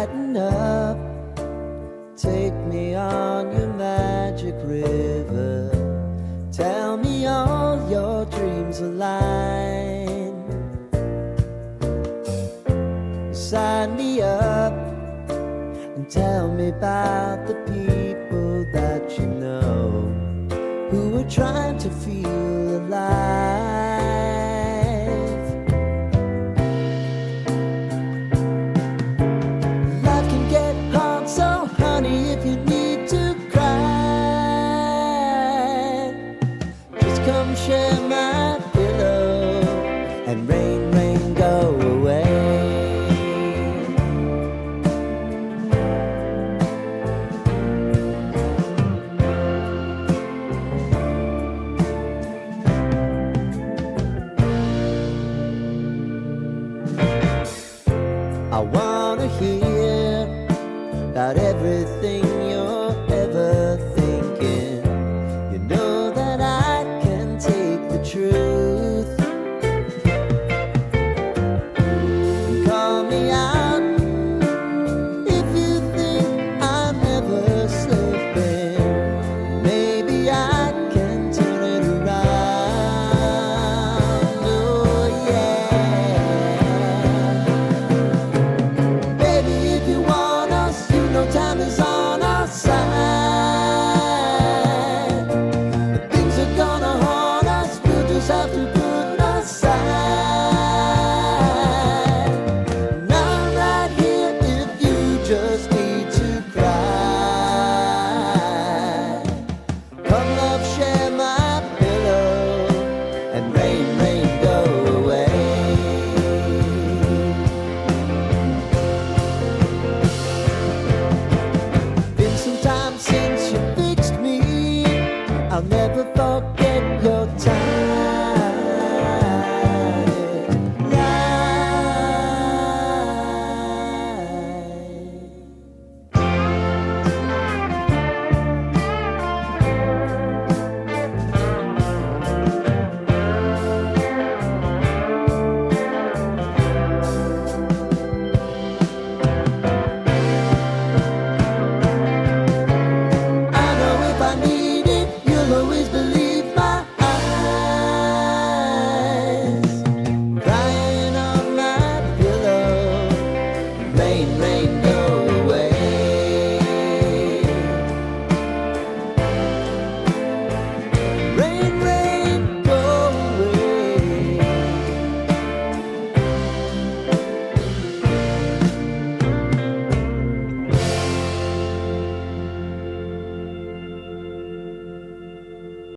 lighten up. Take me on your magic river. Tell me all your dreams align. Sign me up and tell me about the people that you know who are trying to feel alive. Life can get hard, so honey, if you need to cry, just come share my pillow and rain, rain, go away. I wanna hear about everything